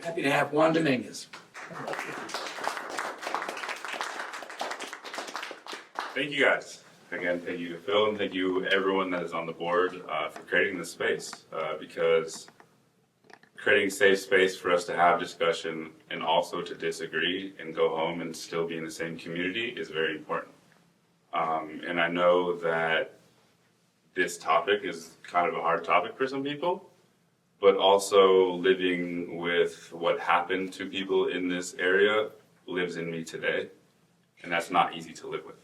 Happy to have Juan Dominguez. Thank you guys. Again, thank you to Phil and thank you everyone that is on the board for creating this space because creating a safe space for us to have discussion and also to disagree and go home and still be in the same community is very important. And I know that this topic is kind of a hard topic for some people, but also living with what happened to people in this area lives in me today, and that's not easy to live with.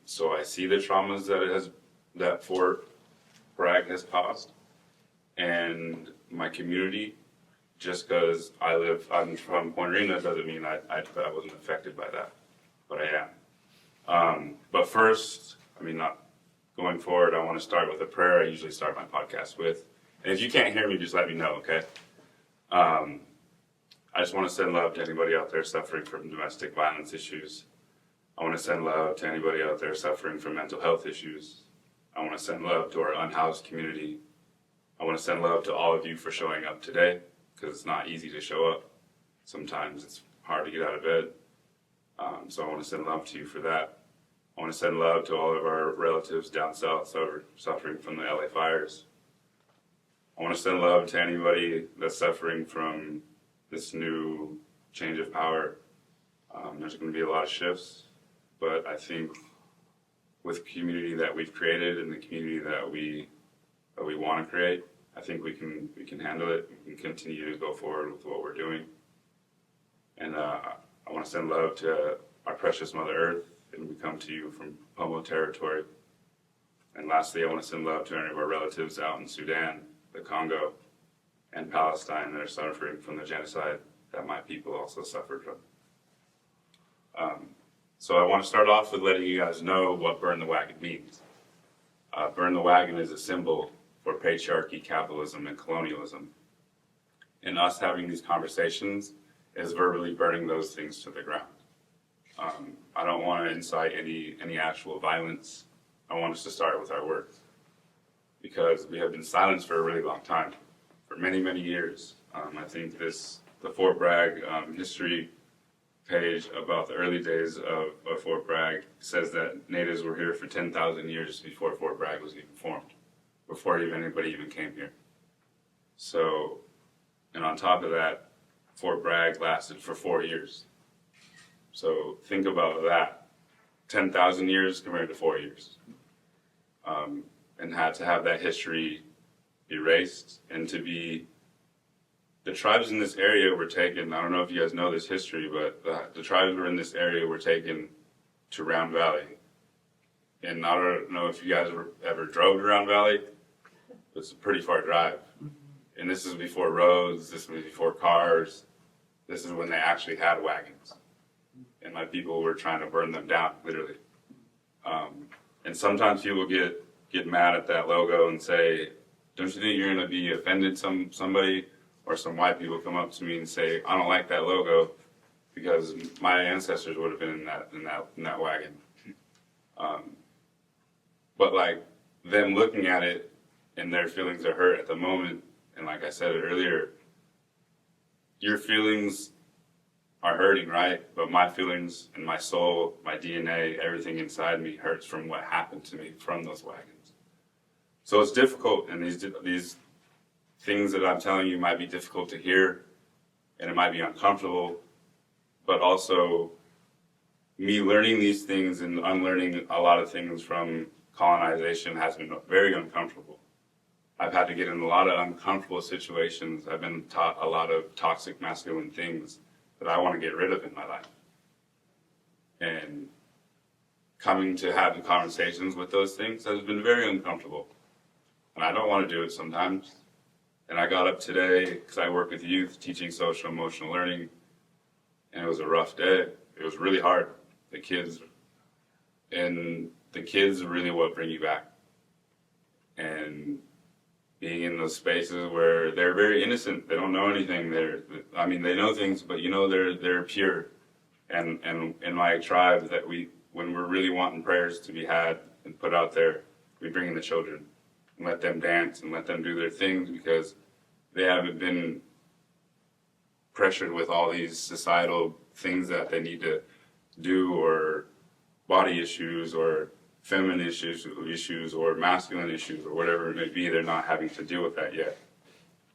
So I see the traumas that Fort Bragg has caused, and my community. Just because I'm from Point Arena doesn't mean I wasn't affected by that, but I am. But first, not going forward, I want to start with a prayer. I usually start my podcast with, and if you can't hear me, just let me know, okay? I just want to send love to anybody out there suffering from domestic violence issues. I want to send love to anybody out there suffering from mental health issues. I want to send love to our unhoused community. I want to send love to all of you for showing up today, because it's not easy to show up. Sometimes it's hard to get out of bed. So I want to send love to you for that. I want to send love to all of our relatives down south suffering from the LA fires. I want to send love to anybody that's suffering from this new change of power. There's going to be a lot of shifts. But I think with the community that we've created and the community that we want to create, I think we can handle it. We can continue to go forward with what we're doing. And I want to send love to our precious Mother Earth, and we come to you from Pomo territory. And lastly, I want to send love to any of our relatives out in Sudan, the Congo, and Palestine that are suffering from the genocide that my people also suffered from. So I want to start off with letting you guys know what Burn the Wagon means. Burn the Wagon is a symbol for patriarchy, capitalism, and colonialism. And us having these conversations is verbally burning those things to the ground. I don't want to incite any actual violence. I want us to start with our work, because we have been silenced for a really long time, for many, many years. I think the Fort Bragg history page about the early days of Fort Bragg says that natives were here for 10,000 years before Fort Bragg was even formed, before anybody even came here. So, and on top of that, Fort Bragg lasted for 4 years. So think about that, 10,000 years compared to 4 years. And had to have that history erased, and to be, the tribes in this area were taken, I don't know if you guys know this history, but the tribes were in this area were taken to Round Valley. And I don't know if you guys ever drove to Round Valley, but it's a pretty far drive. And this is before roads, this was before cars. This is when they actually had wagons. And my people were trying to burn them down, literally. And sometimes people get mad at that logo and say, don't you think you're going to be offended somebody? Or some white people come up to me and say, I don't like that logo because my ancestors would have been in that wagon. But like them looking at it and their feelings are hurt at the moment, and like I said earlier, your feelings are hurting, right? But my feelings and my soul, my DNA, everything inside me hurts from what happened to me from those wagons. So it's difficult, and these things that I'm telling you might be difficult to hear, and it might be uncomfortable, but also me learning these things and unlearning a lot of things from colonization has been very uncomfortable. I've had to get in a lot of uncomfortable situations. I've been taught a lot of toxic masculine things that I want to get rid of in my life. And coming to have the conversations with those things has been very uncomfortable. And I don't want to do it sometimes. And I got up today because I work with youth teaching social emotional learning, and it was a rough day. It was really hard. The kids are really what bring you back. And being in those spaces where they're very innocent, they don't know anything. They know things, but they're pure. And in my tribe, that when we're really wanting prayers to be had and put out there, we bring in the children and let them dance and let them do their things, because they haven't been pressured with all these societal things that they need to do, or body issues, or feminine issues, or masculine issues, or whatever it may be. They're not having to deal with that yet.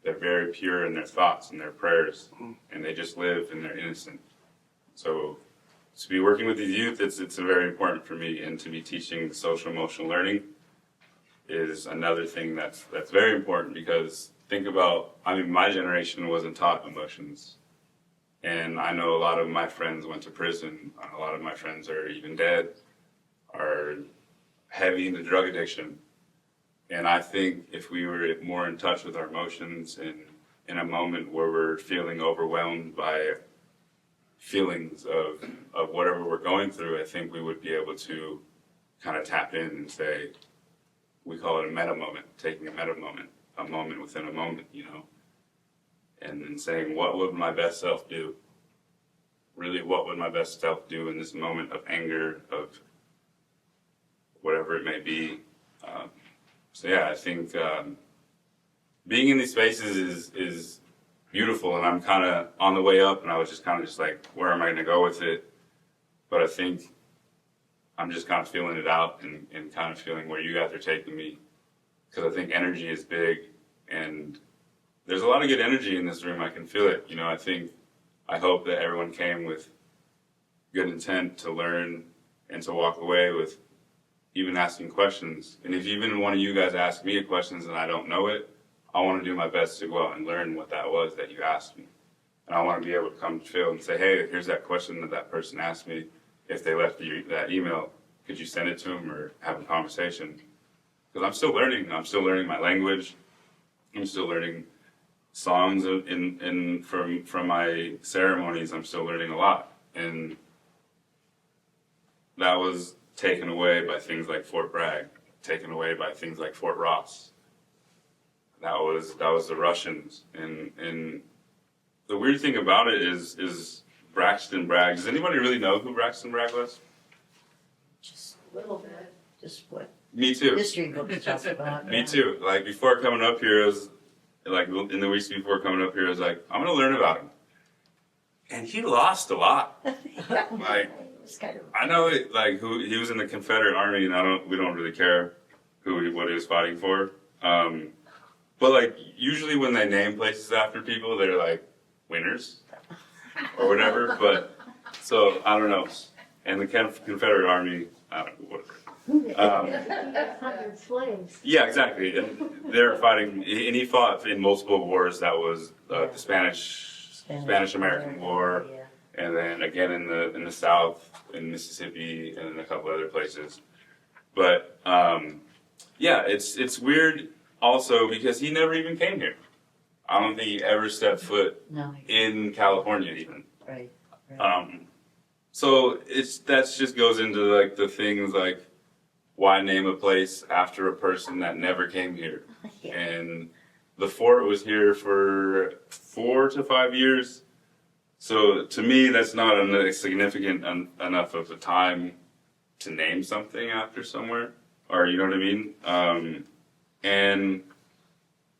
They're very pure in their thoughts and their prayers, and they just live and they're innocent. So to be working with these youth, it's very important for me, and to be teaching the social emotional learning is another thing that's very important, because think about, I mean, my generation wasn't taught emotions. And I know a lot of my friends went to prison. A lot of my friends are even dead, are heavy into drug addiction. And I think if we were more in touch with our emotions, and in a moment where we're feeling overwhelmed by feelings of whatever we're going through, I think we would be able to kind of tap in and say, we call it a meta moment, taking a meta moment, a moment within a moment, you know, and then saying, what would my best self do? Really, what would my best self do in this moment of anger, of whatever it may be? So yeah, I think being in these spaces is beautiful, and I'm kind of on the way up, and I was just kind of like, where am I going to go with it? But I think I'm just kind of feeling it out, and kind of feeling where you guys are taking me, because I think energy is big, and there's a lot of good energy in this room. I can feel it. You know, I hope that everyone came with good intent to learn and to walk away with even asking questions. And if even one of you guys ask me questions and I don't know it, I want to do my best to go out and learn what that was that you asked me. And I want to be able to come to Phil and say, hey, here's that question that person asked me. If they left you that email, could you send it to them or have a conversation? Because I'm still learning. I'm still learning my language. I'm still learning songs from my ceremonies. I'm still learning a lot. And that was taken away by things like Fort Bragg, taken away by things like Fort Ross. That was the Russians. And the weird thing about it is Braxton Bragg. Does anybody really know who Braxton Bragg was? Just a little bit. Just what Me too. history books talk about. Me too. Like before coming up here, I was like in the weeks before coming up here, I was like, I'm gonna learn about him. And he lost a lot. Like I know it, like who he was in the Confederate Army, and we don't really care what he was fighting for. But like usually when they name places after people, they're like winners or whatever. But so I don't know. And the Confederate Army, I don't know, whatever. 100 slaves. Yeah, exactly. And they're fighting, and he fought in multiple wars. That was the Spanish-American War, Yeah. and then again in the South, in Mississippi, and in a couple other places. But yeah, it's weird also because he never even came here. I don't think he ever stepped foot in California even. Right. So that just goes into like the things like, why name a place after a person that never came here? Yeah. And the fort was here for 4 to 5 years. So to me, that's not a significant enough of a time to name something after somewhere, or you know what I mean? And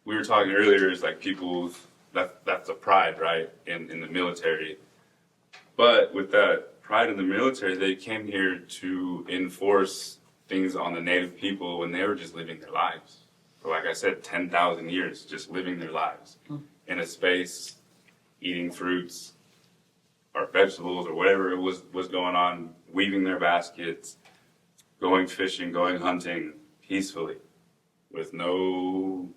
we were talking earlier, is like people's, that's a pride, right, in the military. But with that pride in the military, they came here to enforce things on the native people when they were just living their lives. For, like I said, 10,000 years, just living their lives in a space, eating fruits or vegetables or whatever it was going on, weaving their baskets, going fishing, going hunting peacefully with no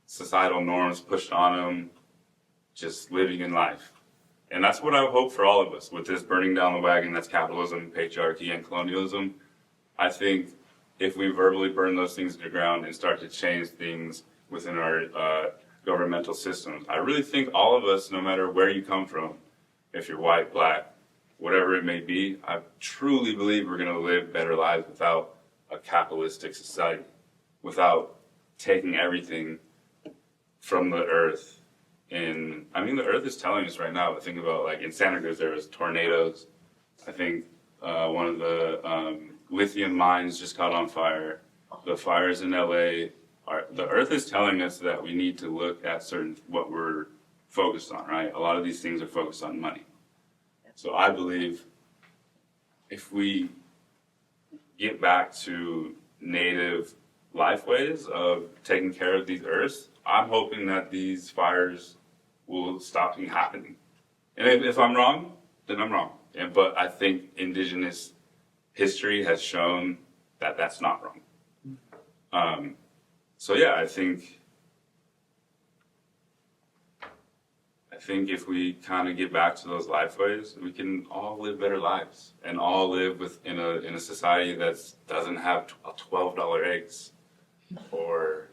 societal norms pushed on them, just living in life. And that's what I hope for all of us with this burning down the wagon. That's capitalism, patriarchy, and colonialism. I think if we verbally burn those things to the ground and start to change things within our governmental systems, I really think all of us, no matter where you come from, if you're white, black, whatever it may be, I truly believe we're going to live better lives without a capitalistic society, without taking everything from the earth. And I mean, the earth is telling us right now, but think about like in Santa Cruz, there was tornadoes. I think one of the lithium mines just caught on fire. The fires in LA the earth is telling us that we need to look at what we're focused on, right? A lot of these things are focused on money. So I believe if we get back to native life ways of taking care of these earths, I'm hoping that these fires will stop happening. And if I'm wrong, then I'm wrong. But I think indigenous history has shown that that's not wrong. So yeah, I think if we kind of get back to those life ways, we can all live better lives and all live in a society that doesn't have $12 eggs or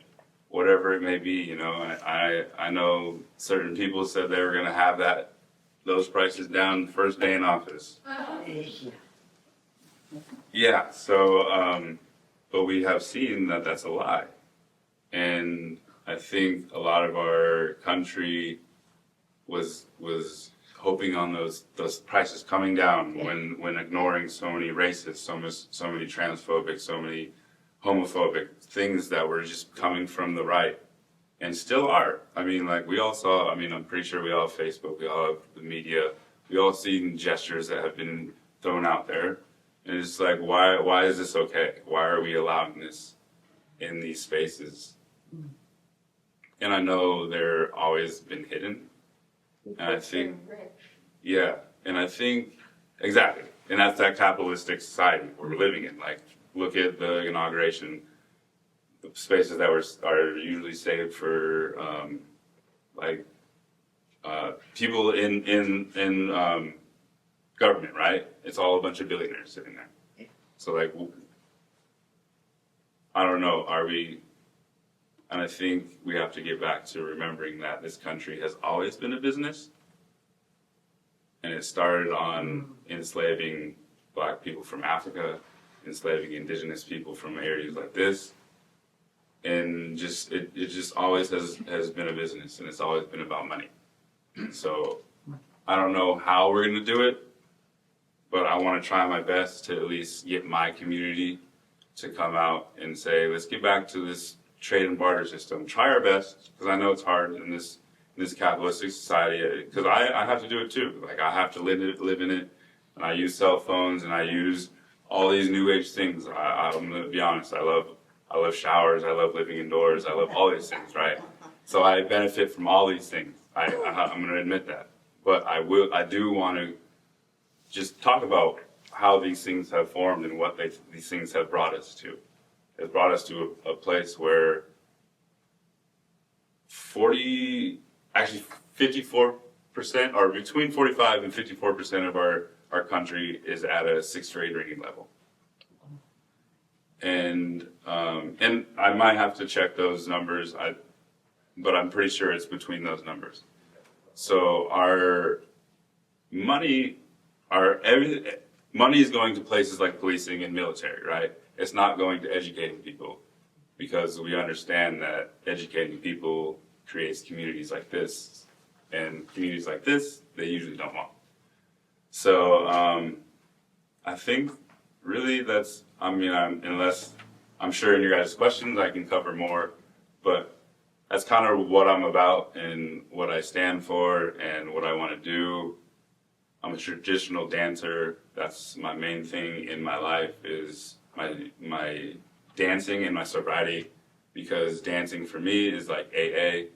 whatever it may be. You know, I know certain people said they were going to have those prices down the first day in office. Yeah. So, but we have seen that that's a lie, and I think a lot of our country was hoping on those prices coming down when ignoring so many racist, so many transphobic, so many homophobic things that were just coming from the right and still are. I mean, like we all saw, I mean, I'm pretty sure we all have Facebook, we all have the media, we all seen gestures that have been thrown out there. And it's like, why is this okay? Why are we allowing this in these spaces? And I know they're always been hidden. And I think, yeah, and I think, exactly, and that's that capitalistic society we're living in. Like, look at the inauguration, the spaces that are usually saved for, people in government, right? It's all a bunch of billionaires sitting there. So, like, I don't know, and I think we have to get back to remembering that this country has always been a business. And it started on enslaving Black people from Africa, enslaving indigenous people from areas like this. And it just always has been a business, and it's always been about money. So I don't know how we're going to do it, but I want to try my best to at least get my community to come out and say, let's get back to this trade and barter system. Try our best, because I know it's hard in this capitalistic society, because I have to do it too. Like, I have to live in it, and I use cell phones, and I use all these new age things. I'm going to be honest, I love showers, I love living indoors, I love all these things, right? So I benefit from all these things. I'm going to admit that. But I do want to just talk about how these things have formed and what these things have brought us to. It's brought us to a place where 54%, or between 45 and 54% of our country is at a 6th grade reading level. And I might have to check those numbers, but I'm pretty sure it's between those numbers. So our money is going to places like policing and military, right? It's not going to educating people, because we understand that educating people creates communities like this, and communities like this, they usually don't want. So I think really unless I'm sure in your guys' questions I can cover more, but that's kind of what I'm about and what I stand for and what I want to do. I'm a traditional dancer. That's my main thing in my life, is my dancing and my sobriety, because dancing for me is like AA.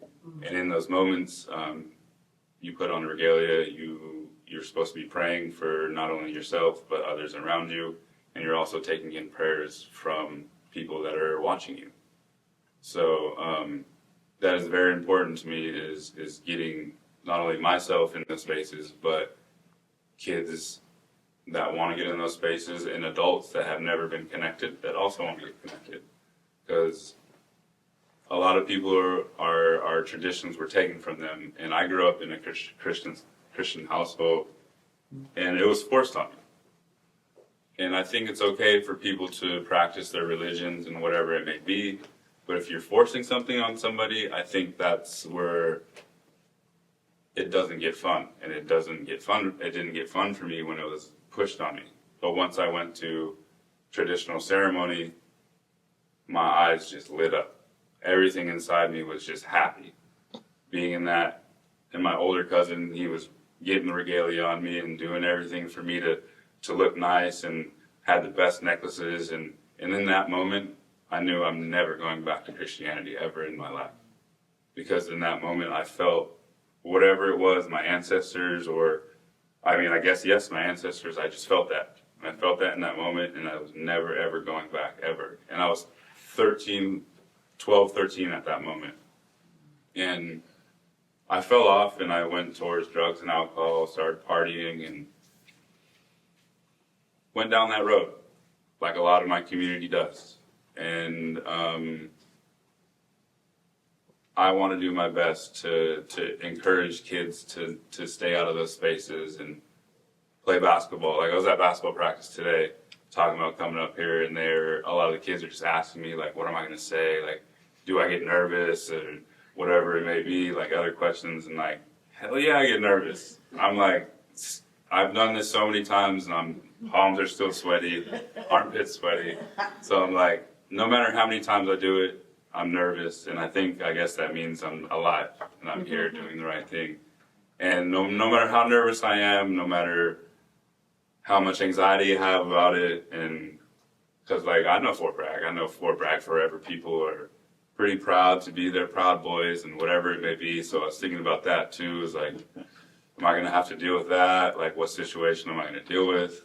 And in those moments, you put on regalia, you're supposed to be praying for not only yourself, but others around you. And you're also taking in prayers from people that are watching you. So that is very important to me, is getting not only myself in those spaces, but kids that want to get in those spaces, and adults that have never been connected that also want to get connected. Because a lot of people our traditions were taken from them, and I grew up in a Christian household, and it was forced on me. And I think it's okay for people to practice their religions and whatever it may be, but if you're forcing something on somebody, I think that's where it doesn't get fun. And it didn't get fun for me when it was pushed on me. But once I went to traditional ceremony, my eyes just lit up. Everything inside me was just happy. Being in that and my older cousin, he was getting the regalia on me and doing everything for me to look nice and had the best necklaces. And in that moment, I knew I'm never going back to Christianity ever in my life. Because in that moment, I felt whatever it was, my ancestors, or, I mean, I guess, yes, my ancestors, I just felt that. And I felt that in that moment, and I was never, ever going back, ever. And I was 12, 13 at that moment. And I fell off, and I went towards drugs and alcohol, started partying, and went down that road, like a lot of my community does. And I want to do my best to encourage kids to stay out of those spaces and play basketball. Like, I was at basketball practice today, talking about coming up here, and a lot of the kids are just asking me, like, what am I going to say? Like, do I get nervous, or whatever it may be, like other questions. And like, hell yeah, I get nervous. I'm like, I've done this so many times, and palms are still sweaty, armpits sweaty. So I'm like, no matter how many times I do it, I'm nervous. And I guess that means I'm alive and I'm here doing the right thing. And no matter how nervous I am, no matter how much anxiety I have about it, and because like I know Fort Bragg forever. People are pretty proud to be their proud boys and whatever it may be. So I was thinking about that too, is like, am I going to have to deal with that? Like, what situation am I going to deal with?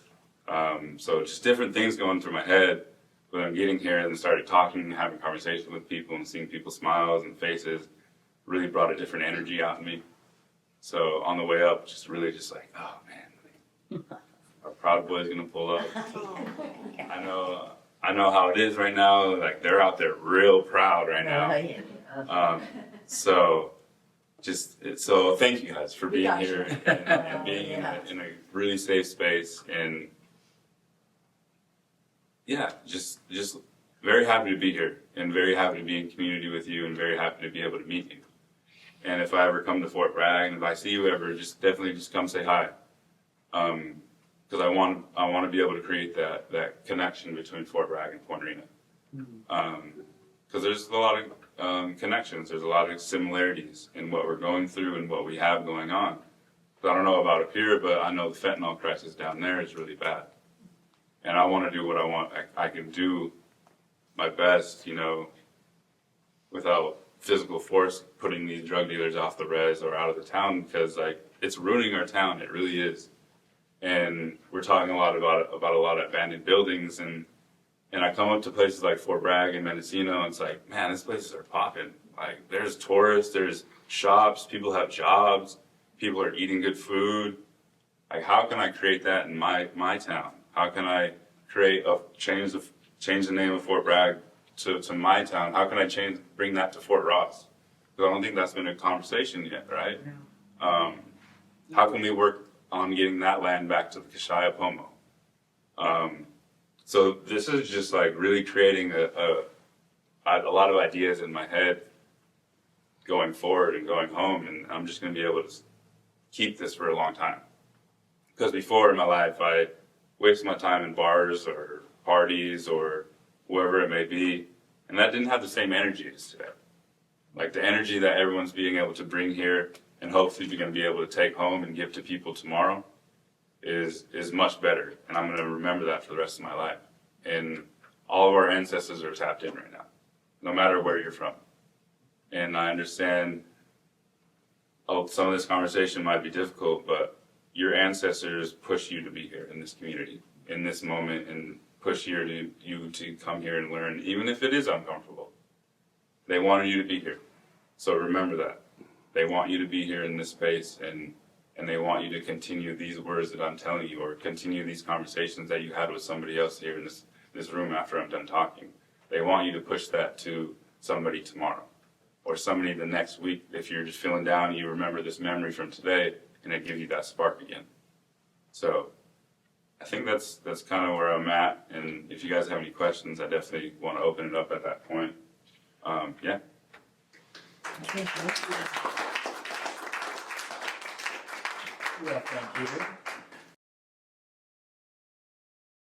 So just different things going through my head. But I'm getting here and started talking and having conversations with people and seeing people's smiles and faces really brought a different energy out in me. So on the way up, just like, oh man, our proud boy's gonna pull up. I know how it is right now. Like, they're out there real proud right now. So thank you guys for being here and being in a really safe space. And yeah, just very happy to be here, and very happy to be in community with you, and very happy to be able to meet you. And if I ever come to Fort Bragg, and if I see you ever, definitely come say hi. Because I want to be able to create that connection between Fort Bragg and Point Arena. Because there's a lot of connections, there's a lot of similarities in what we're going through and what we have going on. I don't know about up here, but I know the fentanyl crisis down there is really bad. And I want to do what I want. I can do my best, without physical force, putting these drug dealers off the res or out of the town, because like, it's ruining our town. It really is. And we're talking a lot about a lot of abandoned buildings, and I come up to places like Fort Bragg and Mendocino, and it's like, man, these places are popping. Like, there's tourists, there's shops, people have jobs, people are eating good food. Like, how can I create that in my town? How can I change the name of Fort Bragg to my town? How can I bring that to Fort Ross? Because I don't think that's been a conversation yet, right? How can we work on getting that land back to the Acheya Pomo? So this is just like really creating a lot of ideas in my head going forward and going home, and I'm just going to be able to keep this for a long time. Because before in my life, I waste my time in bars or parties or wherever it may be, and that didn't have the same energy as today. Like, the energy that everyone's being able to bring here and hopefully we're going to be able to take home and give to people tomorrow is much better, and I'm going to remember that for the rest of my life. And all of our ancestors are tapped in right now, no matter where you're from. And I understand some of this conversation might be difficult, but your ancestors push you to be here in this community, in this moment, and push you to come here and learn, even if it is uncomfortable. They wanted you to be here. So remember that. They want you to be here in this space, and they want you to continue these words that I'm telling you, or continue these conversations that you had with somebody else here in this room after I'm done talking. They want you to push that to somebody tomorrow, or somebody the next week. If you're just feeling down, you remember this memory from today, and it gives you that spark again. So I think that's kind of where I'm at. And if you guys have any questions, I definitely want to open it up at that point. Yeah. Welcome, Peter.